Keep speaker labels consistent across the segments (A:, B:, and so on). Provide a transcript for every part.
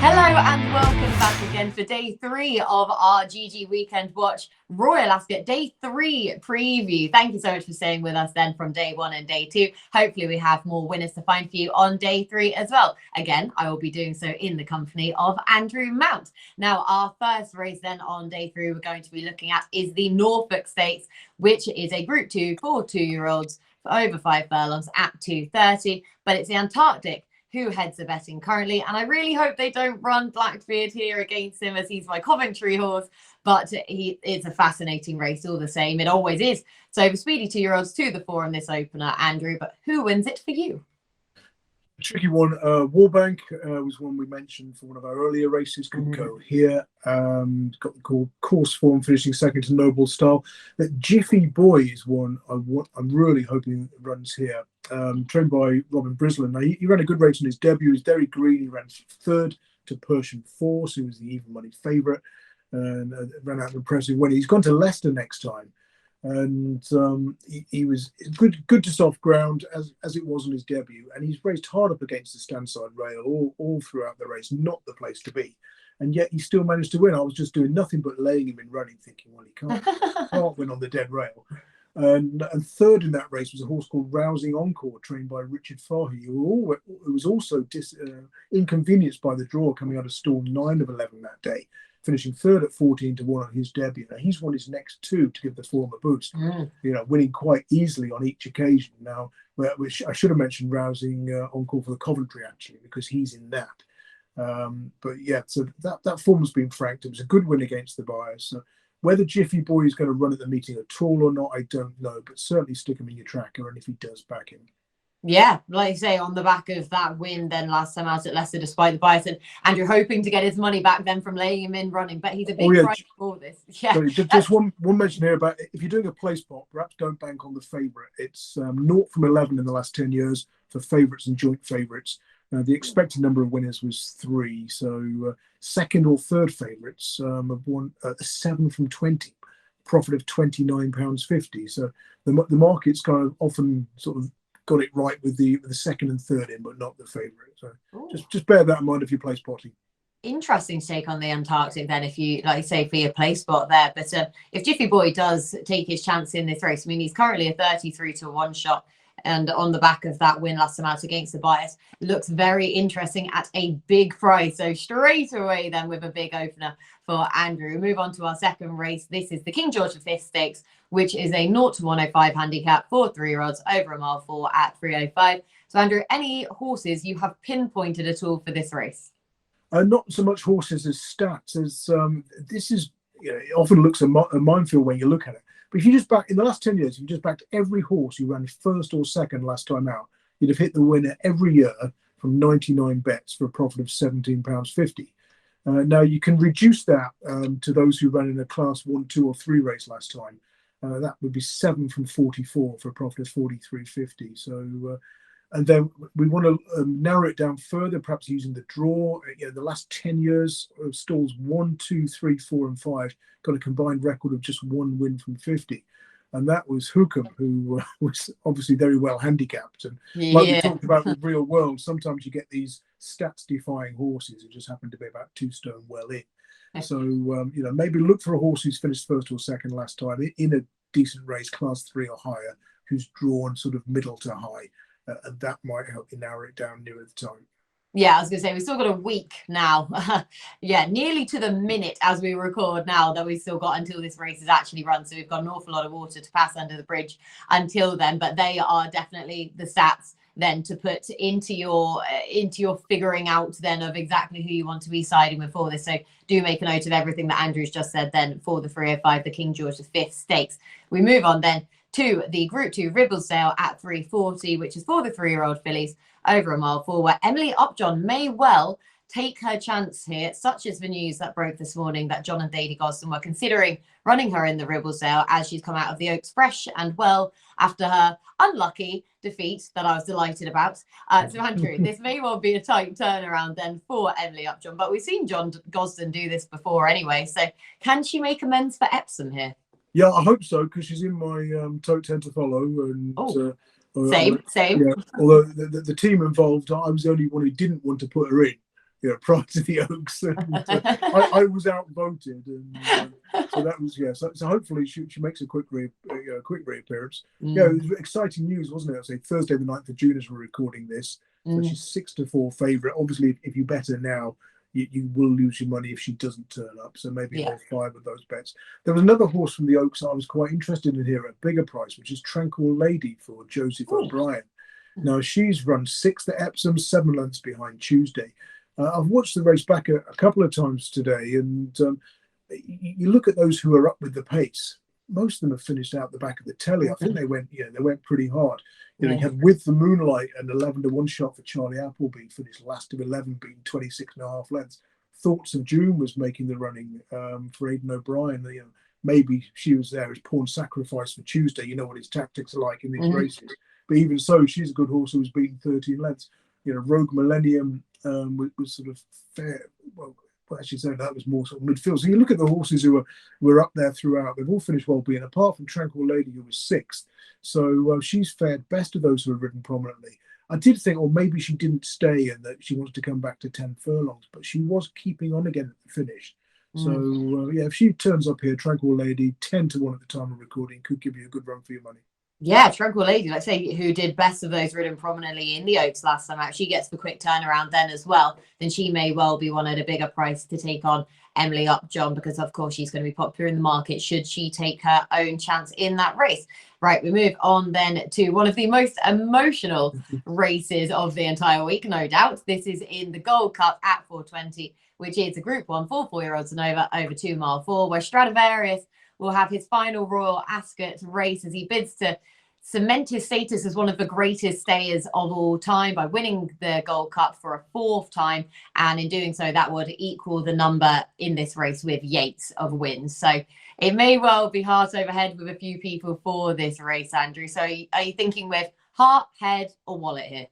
A: Hello and welcome back again for day 3 of our GG Weekend Watch Royal Ascot day 3 preview. Thank you so much for staying with us then from day 1 and day 2. Hopefully we have more winners to find for you on day 3 as well. Again, I will be doing so in the company of Andrew Mount. Now, our first race then on day 3 we're going to be looking at is the Norfolk States, which is a Group 2 for 2-year-olds for over 5 furlongs at 2:30, but it's the Antarctic who heads the betting currently, and I really hope they don't run Blackbeard here against him, as he's my Coventry horse, but it's a fascinating race all the same. It always is. So for speedy 2-year-olds to the 4 in this opener, Andrew, but who wins it for you?
B: A tricky one. Warbank was one we mentioned for one of our earlier races. Could go here. Got the course form, finishing second to Noble Style. That Jiffy Boy is one I'm really hoping runs here. Trained by Robin Brisland. Now, he ran a good race in his debut. He's Derry Green. He ran third to Persian Force, who was the even money favourite, and ran out an impressive win. He's gone to Leicester next time, and he was good to soft ground as it was on his debut, and he's raced hard up against the standside rail all throughout the race. Not the place to be, and yet he still managed to win. I was just doing nothing but laying him in running, thinking, well, he can't win on the dead rail. And third in that race was a horse called Rousing Encore, trained by Richard Fahey, who was also inconvenienced by the draw coming out of stall 9 of 11 that day, finishing third at 14-1 on his debut. Now, he's won his next 2 to give the form a boost, winning quite easily on each occasion. Now, which I should have mentioned Rousing Encore for the Coventry, actually, because he's in that. But yeah, so that form's been franked. It was a good win against the Buyers. So whether Jiffy Boy is going to run at the meeting at all or not, I don't know, but certainly stick him in your tracker, and if he does, back him.
A: Yeah, like you say, on the back of that win then last time out at Leicester, despite the bias, and Andrew hoping to get his money back then from laying him in running, but he's a big price for this. Yeah.
B: Sorry, just one mention here about if you're doing a play spot, perhaps don't bank on the favourite. It's 0 from 11 in the last 10 years for favourites and joint favourites. The expected number of winners was 3, so second or third favourites have won 7 from 20, profit of £29.50. So the market's kind of often sort of got it right with the second and third in, but not the favourite. So just bear that in mind if you play spotting.
A: Interesting take on the Antarctic then, if you like say for your play spot there. But if Jiffy Boy does take his chance in this race, I mean, he's currently a 33-1 shot. And on the back of that win last time out against the Bias, looks very interesting at a big price. So straight away then with a big opener for Andrew. We move on to our second race. This is the King George V Stakes, which is a 0-105 handicap for 3-year-olds over a mile 4 at 3:05. So Andrew, any horses you have pinpointed at all for this race?
B: Not so much horses as stats, as this is, it often looks a minefield when you look at it. But if you just back in the last 10 years, if you just backed every horse who ran first or second last time out, you'd have hit the winner every year from 99 bets for a profit of £17.50. Now you can reduce that to those who ran in a class 1, 2, or 3 race last time. That would be 7 from 44 for a profit of £43.50. So, and then we want to narrow it down further, perhaps using the draw. The last 10 years of stalls 1, 2, 3, 4, and 5 got a combined record of just 1 win from 50. And that was Hookham, who was obviously very well handicapped. And like we talked about with Real World, sometimes you get these stats-defying horses who just happen to be about 2 stone well in. So, maybe look for a horse who's finished first or second last time in a decent race, class 3 or higher, who's drawn sort of middle to high. And that might help you narrow it down nearer the time.
A: Yeah, I was going to say, we've still got a week now. Nearly to the minute as we record now that we've still got until this race is actually run. So we've got an awful lot of water to pass under the bridge until then. But they are definitely the stats then to put into your figuring out then of exactly who you want to be siding with for this. So do make a note of everything that Andrew's just said then for the 3:05, the King George V Stakes. We move on then to the Group 2 Ribblesdale at 3:40, which is for the 3-year-old fillies over a mile 4, where Emily Upjohn may well take her chance here. Such is the news that broke this morning that John and Thady Gosden were considering running her in the Ribblesdale as she's come out of the Oaks fresh and well after her unlucky defeat that I was delighted about. So Andrew, this may well be a tight turnaround then for Emily Upjohn, but we've seen John Gosden do this before anyway. So can she make amends for Epsom here?
B: Yeah, I hope so, because she's in my top 10 to follow. And
A: same.
B: Yeah, although the team involved, I was the only one who didn't want to put her in. prior to the Oaks, and I was outvoted, and so that was So hopefully she makes a quick reappearance. Yeah, it was exciting news, wasn't it? I say Thursday the 9th of June as we're recording this. So she's 6-4 favourite. Obviously, if you bet her now, you will lose your money if she doesn't turn up. So maybe hold 5 of those bets. There was another horse from the Oaks I was quite interested in here at a bigger price, which is Tranquil Lady for Joseph O'Brien. Now, she's run 6th at Epsom, 7 lengths behind Tuesday. I've watched the race back a couple of times today, and you look at those who are up with the pace. Most of them have finished out the back of the telly. I think they went pretty hard. You had With the Moonlight, an 11-1 shot for Charlie Appleby, finished last of 11, being 26.5 lengths. Thoughts of June was making the running for Aidan O'Brien. Maybe she was there as pawn sacrifice for Tuesday. You know what his tactics are like in these races. But even so, she's a good horse who was beaten 13 lengths. Rogue Millennium was sort of fair. Well, actually, so that was more sort of midfield. So you look at the horses who were up there throughout. They've all finished well being, apart from Tranquil Lady, who was 6th. So she's fared best of those who have ridden prominently. I did think, maybe she didn't stay and that she wanted to come back to 10 furlongs, but she was keeping on again at the finish. So, if she turns up here, Tranquil Lady, 10-1 at the time of recording, could give you a good run for your money.
A: Yeah, Tranquil Lady, let's say, who did best of those ridden prominently in the Oaks last time out. She gets the quick turnaround then as well. Then she may well be one at a bigger price to take on Emily Upjohn, because of course she's going to be popular in the market should she take her own chance in that race. Right, we move on then to one of the most emotional races of the entire week, no doubt. This is in the Gold Cup at 420, which is a Group 1 for 4-year-olds and over 2 mile 4, where Stradivarius will have his final Royal Ascot race as he bids to cement his status as one of the greatest stayers of all time by winning the Gold Cup for a 4th time. And in doing so, that would equal the number in this race with Yates of wins. So it may well be heart over head with a few people for this race, Andrew. So are you thinking with heart, head or wallet here?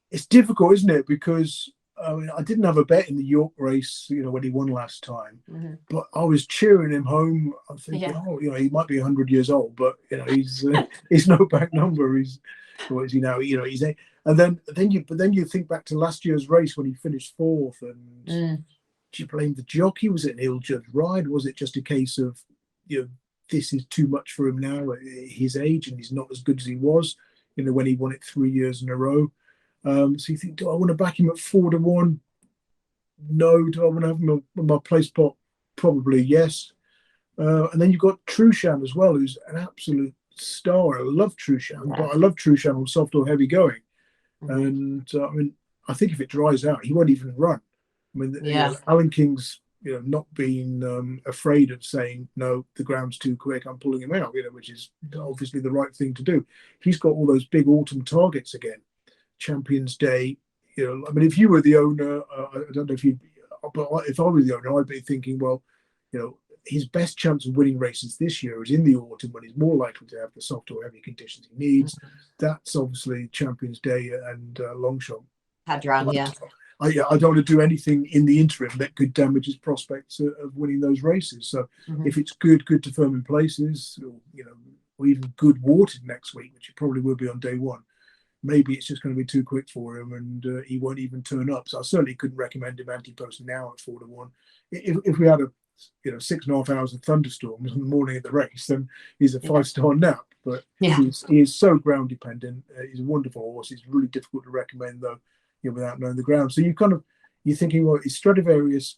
B: It's difficult, isn't it? Because I didn't have a bet in the York race, when he won last time, but I was cheering him home. I'm thinking, he might be 100 years old, but he's no back number. What is he now? He's a, and then you think back to last year's race when he finished 4th, and do you blame the jockey? Was it an ill-judged ride? Was it just a case of this is too much for him now at his age, and he's not as good as he was, when he won it 3 years in a row? So you think, do I want to back him at 4-1? No. Do I want to have him on my place pot? Probably yes. And then you've got Trushan as well, who's an absolute star. I love Trushan, but I love Trushan on soft or heavy going. And I think if it dries out, he won't even run. Alan King's not being afraid of saying, no, the ground's too quick, I'm pulling him out, which is obviously the right thing to do. He's got all those big autumn targets again. Champions Day, if you were the owner, I don't know if you, but if I were the owner, I'd be thinking, well, his best chance of winning races this year is in the autumn when he's more likely to have the soft or heavy conditions he needs. That's obviously Champions Day and Longchamp.
A: Hadron, yeah.
B: I don't want to do anything in the interim that could damage his prospects of winning those races. So if it's good to firm in places, or even good watered next week, which it probably will be on day 1. Maybe it's just going to be too quick for him and he won't even turn up. So I certainly couldn't recommend him anti-post now at 4-1. If we had 6.5 hours of thunderstorms on the morning of the race, then he's a 5-star nap. But he is so ground dependent. He's a wonderful horse. It's really difficult to recommend though, without knowing the ground. So you're thinking, well, is Stradivarius,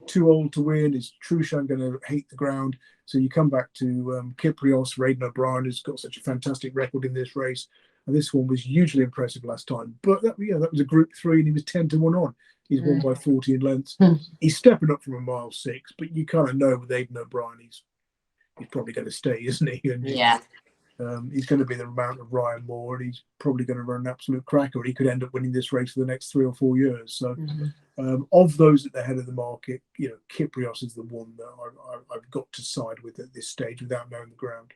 B: too old to win? Is Trushan going to hate the ground? So you come back to Kyprios, Aidan O'Brien, who's got such a fantastic record in this race. And this one was hugely impressive last time. But that was a Group 3 and he was 10-1 on. He's won by 14 lengths. He's stepping up from a mile 6, but you kind of know with Aidan O'Brien, he's probably going to stay, isn't he? And he's going to be the amount of Ryan Moore, and he's probably going to run an absolute cracker. He could end up winning this race for the next 3 or 4 years. So of those at the head of the market, Kyprios is the one that I've got to side with at this stage without knowing the ground.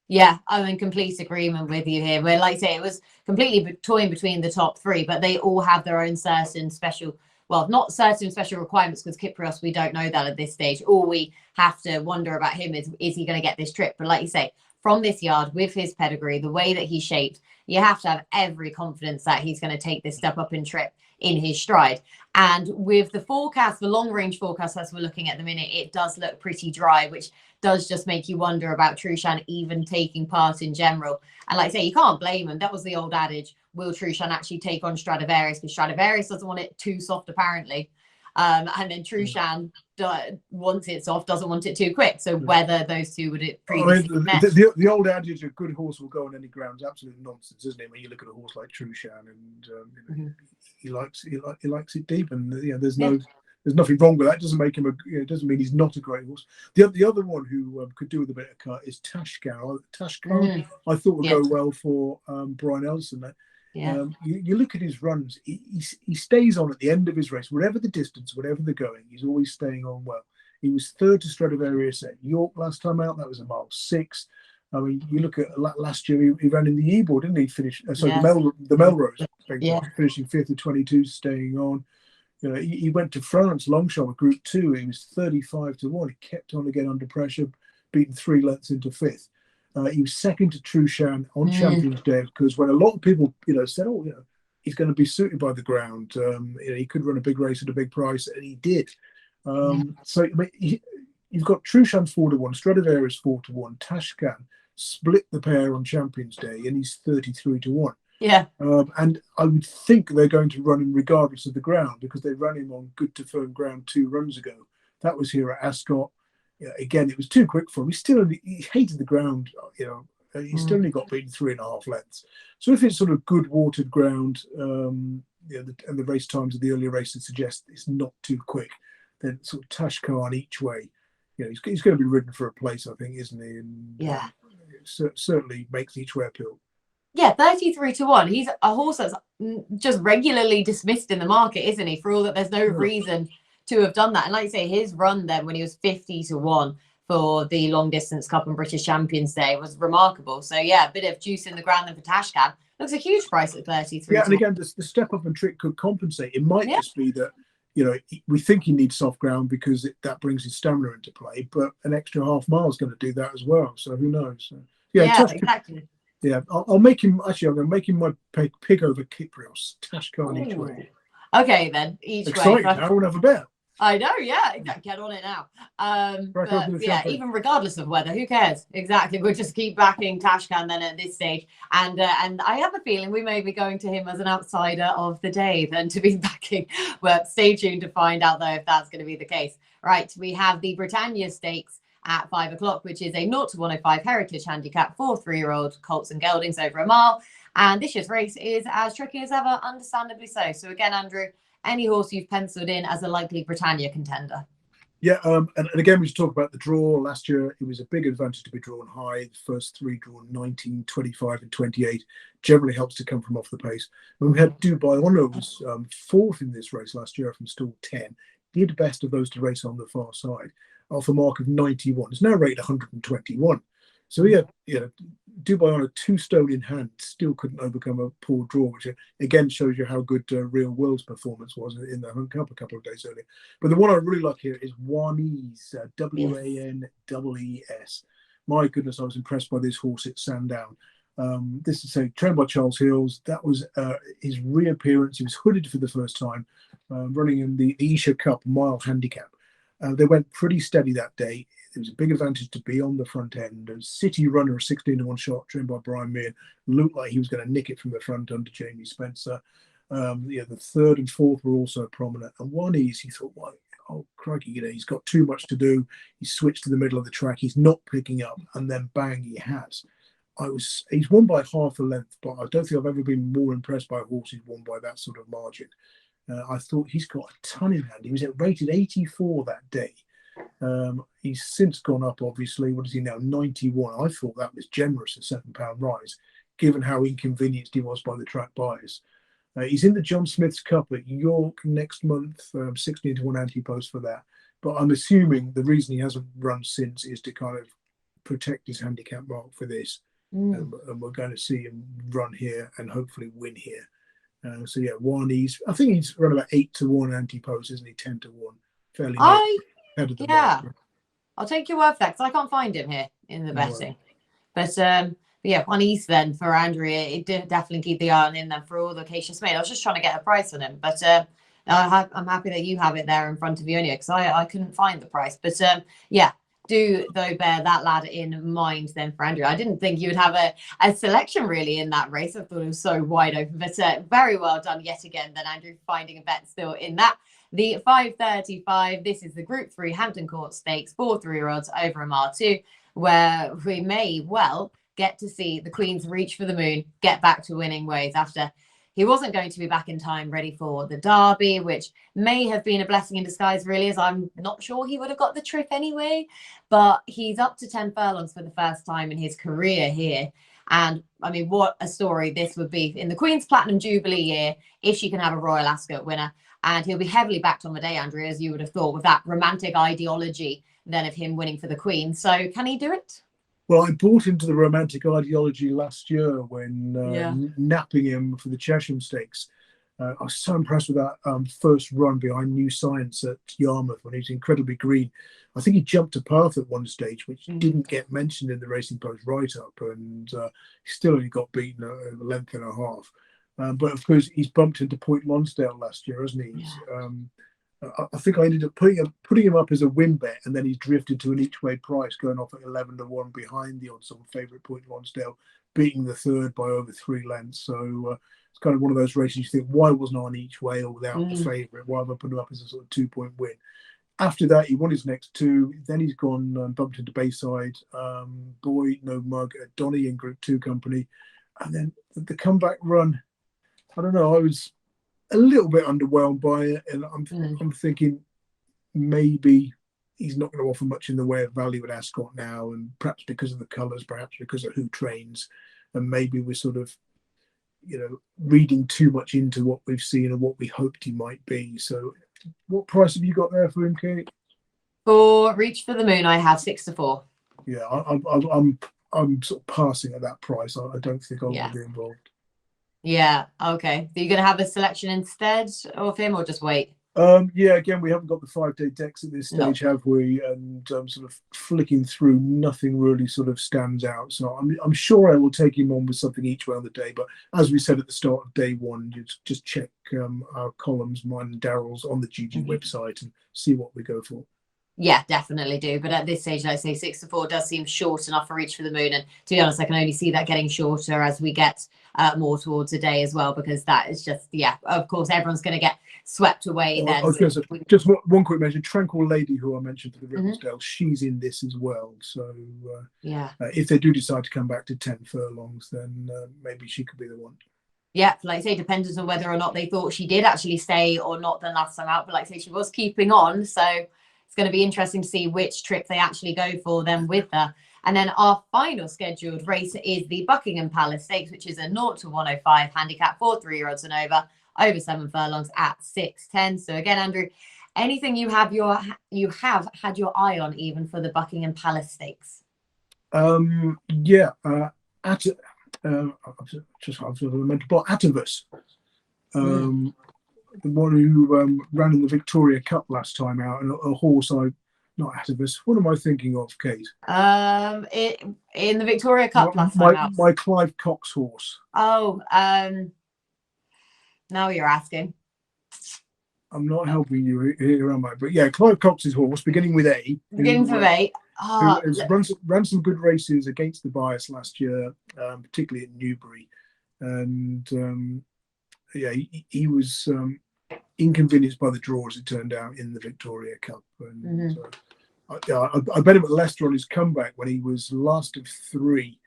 A: Yeah, I'm in complete agreement with you here. Where, like I say, it was completely toying between the top 3, but they all have their own certain special, not certain special requirements, because Kyprios, we don't know that at this stage. All we have to wonder about him is he going to get this trip? But like you say, from this yard with his pedigree, the way that he's shaped, you have to have every confidence that he's going to take this step up in trip in his stride. And with the forecast, the long range forecast as we're looking at the minute, it does look pretty dry, which does just make you wonder about Trushan even taking part in general. And like I say, you can't blame him. That was the old adage, will Trushan actually take on Stradivarius? Because Stradivarius doesn't want it too soft, apparently. And then Trushan wants it soft, doesn't want it too quick. So whether those two would it previously
B: the old adage, a good horse will go on any ground, is absolute nonsense, isn't it? When you look at a horse like Trushan, and he likes it deep, and there's nothing wrong with that. It doesn't make him it doesn't mean he's not a great horse. The other one who could do with a bit of cut is Tashka. Tashkhan, I thought would go well for Brian Elson. You look at his runs, he stays on at the end of his race, whatever the distance, whatever the going, he's always staying on well. He was third to Stradivarius at York last time out. That was a mile 6. I mean, you look at last year, he ran in the E-board, didn't he? The Melrose, finishing 5th at 22, staying on. He went to France, Longchamp, Group 2. He was 35 to 1. He kept on again under pressure, beaten 3 lengths into 5th. He was second to Trushan on Champions Day, because when a lot of people, said, he's going to be suited by the ground. He could run a big race at a big price, and he did. So you've got Trushan 4 to 1, Stradivarius 4 to 1, Tashkhan split the pair on Champions Day, and he's 33 to 1.
A: Yeah.
B: And I would think they're going to run him regardless of the ground, because they ran him on good to firm ground 2 runs ago. That was here at Ascot. Again, it was too quick for him. He hated the ground. He still only got beaten 3.5 lengths. So if it's sort of good watered ground, and the race times of the earlier races suggest it's not too quick, then sort of Tashkhan each way. He's going to be ridden for a place, I think, isn't he? And certainly makes each way appeal.
A: Yeah, 33 to 1. He's a horse that's just regularly dismissed in the market, isn't he? For all that there's no reason to have done that. And like you say, his run then when he was 50 to 1 for the long distance cup and British Champions Day was remarkable. So a bit of juice in the ground then for Tashkhan. Looks a huge price at 33.
B: Yeah, and again, the step up and trick could compensate. It might just be that we think he needs soft ground because that brings his stamina into play, but an extra half mile is going to do that as well. So who knows?
A: Exactly.
B: Yeah, I'll make him. Actually, I'm going to make him my pick over Kyprios. Tashkhan each way.
A: Okay, then each
B: Exciting.
A: way.
B: I won't have a bet.
A: I know, exactly. Get on it now. Even regardless of weather, who cares? Exactly. We'll just keep backing Tashkhan then at this stage. And I have a feeling we may be going to him as an outsider of the day than to be backing. Well, stay tuned to find out, though, if that's going to be the case. Right, we have the Britannia Stakes at 5 o'clock, which is a 0 to 105 heritage handicap for 3-year-old colts and geldings over a mile. And this year's race is as tricky as ever, understandably so. So again, Andrew, any horse you've penciled in as a likely Britannia contender?
B: Yeah, and again, we should talk about the draw. Last year, it was a big advantage to be drawn high. The first 3 drawn 19, 25 and 28 generally helps to come from off the pace. When we had Dubai Honor was 4th in this race last year from stall 10. Did best of those to race on the far side off a mark of 91. It's now rated 121. So Dubai Honor 2 stone in hand still couldn't overcome a poor draw, which again shows you how good Real World's performance was in the Hunt Cup a couple of days earlier. But the one I really like here is Wanees, Wanees. My goodness, I was impressed by this horse at Sandown. This is trained by Charles Hills. That was his reappearance. He was hooded for the first time, running in the Isha Cup mile handicap. They went pretty steady that day. It was a big advantage to be on the front end. A City Runner, a 16 to 1 shot, trained by Brian Meehan, looked like he was going to nick it from the front under Jamie Spencer. The 3rd and 4th were also prominent. And Wanees, he thought, oh crikey, he's got too much to do. He switched to the middle of the track. He's not picking up, and then bang, he has. He's won by half a length, but I don't think I've ever been more impressed by a horse who's won by that sort of margin. I thought he's got a ton in hand. He was rated 84 that day. He's since gone up, obviously. What is he now? 91. I thought that was generous, a £7 rise, given how inconvenienced he was by the track bias. He's in the John Smith's Cup at York next month, 16 to 1 anti-post for that. But I'm assuming the reason he hasn't run since is to kind of protect his handicap mark for this. And we're going to see him run here and hopefully win here. Wanees, I think he's run about 8 to 1 anti-post, isn't he? 10 to 1. Fairly ahead of the mark.
A: I'll take your word for that because I can't find him here in the betting. Yeah, Wanees then for Andrew, it did definitely keep the eye on him then for all the case just made. I was just trying to get a price on him, but I'm happy that you have it there in front of you anyway, because I couldn't find the price. But yeah, do though bear that lad in mind then for Andrew. I didn't think you would have a selection really in that race. I thought it was so wide open, but very well done yet again then, Andrew, finding a bet still in that. The 5:35, this is the Group 3 Hampton Court Stakes, 4-3 odds over a mile 2, where we may well get to see the Queen's reach for the moon, get back to winning ways after he wasn't going to be back in time ready for the Derby, which may have been a blessing in disguise, really, as I'm not sure he would have got the trip anyway. But he's up to 10 furlongs for the first time in his career here. And I mean, what a story this would be in the Queen's Platinum Jubilee year if she can have a Royal Ascot winner. And he'll be heavily backed on the day, Andrew, as you would have thought, with that romantic ideology then of him winning for the Queen. So can he do it?
B: Well, I bought into the romantic ideology last year when napping him for the Chesham Stakes. I was so impressed with that first run behind New Science at Yarmouth when he was incredibly green. I think he jumped a path at one stage, which didn't get mentioned in the Racing Post write-up, and he still only got beaten a length and a half. But of course, he's bumped into Point Lonsdale last year, hasn't he?
A: Yeah.
B: I think I ended up putting him up as a win bet, and then he's drifted to an each-way price, going off at 11-1 behind the odds on favourite Point Lonsdale, beating the third by over 3 lengths. So it's kind of one of those races you think, why wasn't I on each way or without the favourite? Why have I put him up as a sort of 2-point win? After that, he won his next 2. Then he's gone bumped into Bayside, Boy, No Mug, Donny in Group 2 company. And then the comeback run, I don't know, I was a little bit underwhelmed by it, and I'm thinking maybe he's not going to offer much in the way of value at Ascot now, and perhaps because of the colours, perhaps because of who trains, and maybe we're sort of, reading too much into what we've seen and what we hoped he might be. So, what price have you got there for him, Kate?
A: For Reach for the Moon, I have 6-4.
B: Yeah, I'm sort of passing at that price. I don't think I want to be involved.
A: Yeah, okay. Are you going to have a selection instead of him, or just wait?
B: Yeah, again, we haven't got the 5-day decks at this stage, have we? And sort of flicking through, nothing really sort of stands out. So I'm sure I will take him on with something each way on the day. But as we said at the start of day one, you just check our columns, mine and Daryl's, on the GG website and see what we go for.
A: Yeah, definitely do. But at this stage, like I say, 6-4 does seem short enough for Reach for the Moon. And to be honest, I can only see that getting shorter as we get more towards a day as well, because that is just, of course, everyone's going to get swept away then.
B: I was going to say, just one quick mention, Tranquil Lady, who I mentioned for the Ribblesdale, she's in this as well. So if they do decide to come back to 10 furlongs, then maybe she could be the one.
A: Yeah, like I say, dependent on whether or not they thought she did actually stay or not the last time out. But like I say, she was keeping on. So it's going to be interesting to see which trip they actually go for then with her. And then our final scheduled race is the Buckingham Palace Stakes, which is a 0-105 handicap, 4-3 odds and over 7 furlongs at 6:10. So again, Andrew, anything you have had your eye on even for the Buckingham Palace Stakes?
B: Atavus, the one who ran in the Victoria Cup last time out, and a horse not Atavus. What am I thinking of, Kate?
A: In the Victoria Cup last time out.
B: My Clive Cox horse.
A: Oh, now you're asking.
B: I'm not helping you here, am I? But yeah, Clive Cox's horse, beginning with A.
A: Beginning with A.
B: Who ran some good races against the bias last year, particularly at Newbury. And he was inconvenienced by the draw, as it turned out, in the Victoria Cup. And I bet him at Leicester on his comeback when he was last of 3.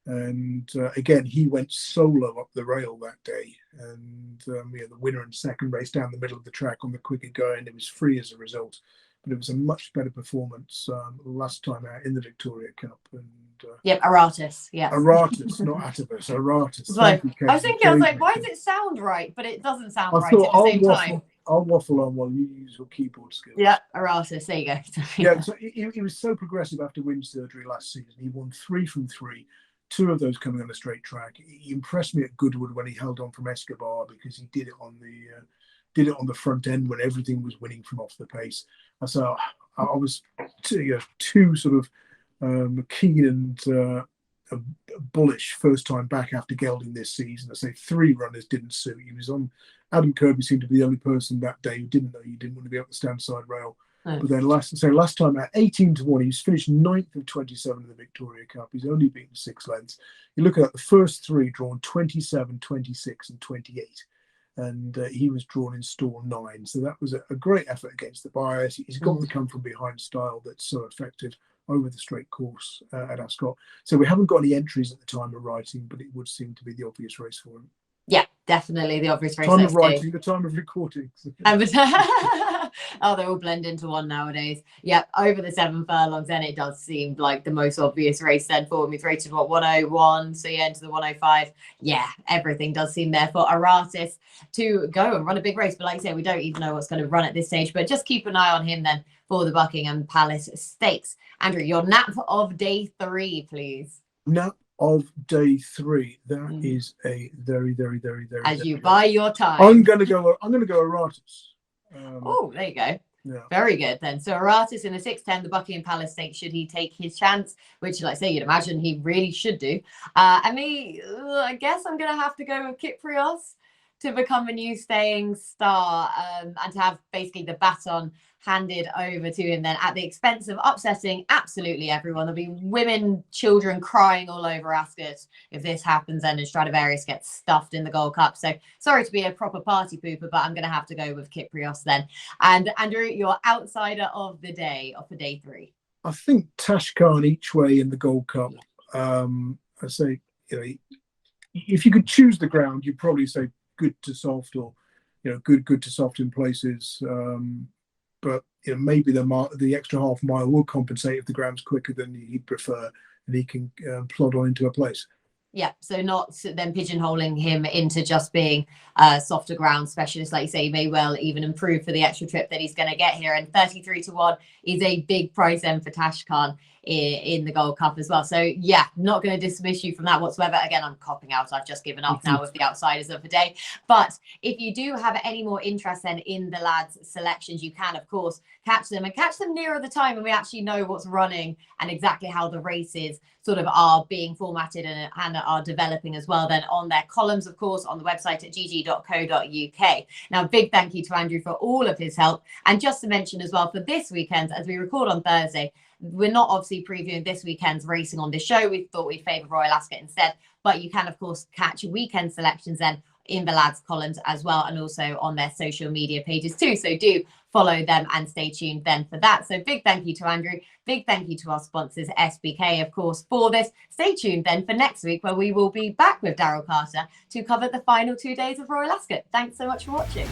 B: And again, he went solo up the rail that day. And the winner and second race down the middle of the track on the quicker going. It was free as a result. But it was a much better performance last time out in the Victoria Cup. And
A: Aratus. Yes.
B: Aratus, not Atavus. Aratus.
A: I was like, why does it sound right? But it doesn't sound right at the same time.
B: I'll waffle on while you use your keyboard skills.
A: Yeah, Aratus. There you go.
B: So he was so progressive after wind surgery last season. He won 3 from 3. 2 of those coming on a straight track. He impressed me at Goodwood when he held on from Escobar, because he did it on the front end when everything was winning from off the pace. And so I was too sort of keen and a bullish first time back after gelding this season. I say 3 runners didn't suit. He was on. Adam Kirby seemed to be the only person that day who didn't know you didn't want to be up the stand side rail. But then last time at 18-1, he's finished 9th of 27 in the Victoria Cup. He's only beaten 6 lengths. You look at the first 3 drawn 27, 26, and 28. And he was drawn in stall 9. So that was a great effort against the bias. He's got the come from behind style that's so effective over the straight course at Ascot. So we haven't got any entries at the time of writing, but it would seem to be the obvious race for him.
A: Yeah, definitely the obvious race.
B: Time of writing, the time of recording.
A: Oh, they all blend into one nowadays. Yeah, over the 7 furlongs, then it does seem like the most obvious race then for him. He's rated, 101, so yeah, into the 105. Yeah, everything does seem there for Aratus to go and run a big race. But like I say, we don't even know what's going to run at this stage, but just keep an eye on him then for the Buckingham Palace Stakes. Andrew, your nap of day 3, please.
B: Nap of day 3. That is a very, very, very, very.
A: As you buy your time.
B: I'm gonna go Aratus.
A: Oh, there you go.
B: Yeah.
A: Very good then. So Aratus in the 6:10, the Buckingham Palace Stakes, should he take his chance, which, like I say, you'd imagine he really should do. I guess I'm going to have to go with Kyprios to become a new staying star, and to have basically the baton handed over to him then at the expense of upsetting absolutely everyone. There'll be women, children crying all over Ascot if this happens then, and Stradivarius gets stuffed in the Gold Cup. So sorry to be a proper party pooper, but I'm going to have to go with Kyprios then. And Andrew, your outsider of the day, for day 3.
B: I think Tashkhan each way in the Gold Cup. I say, if you could choose the ground, you'd probably say good to soft, or good to soft in places. But maybe the extra half mile will compensate if the ground's quicker than he'd prefer, and he can plod on into a place.
A: Yeah, so not then pigeonholing him into just being a softer ground specialist. Like you say, he may well even improve for the extra trip that he's going to get here. And 33-1 is a big price then for Tashkhan in the Gold Cup as well. So yeah, not going to dismiss you from that whatsoever. Again, I'm copping out. I've just given up now with the outsiders of the day. But if you do have any more interest then in the lads' selections, you can, of course, catch them nearer the time when we actually know what's running and exactly how the races sort of are being formatted and are developing as well then on their columns, of course, on the website at GG.CO.UK. Now, big thank you to Andrew for all of his help. And just to mention as well, for this weekend, as we record on Thursday, we're not obviously previewing this weekend's racing on this show. We thought we'd favour Royal Ascot instead, but you can, of course, catch weekend selections then in the lads' columns as well, and also on their social media pages too. So do follow them and stay tuned then for that. So big thank you to Andrew. Big thank you to our sponsors, SBK, of course, for this. Stay tuned then for next week, where we will be back with Daryl Carter to cover the final 2 days of Royal Ascot. Thanks so much for watching.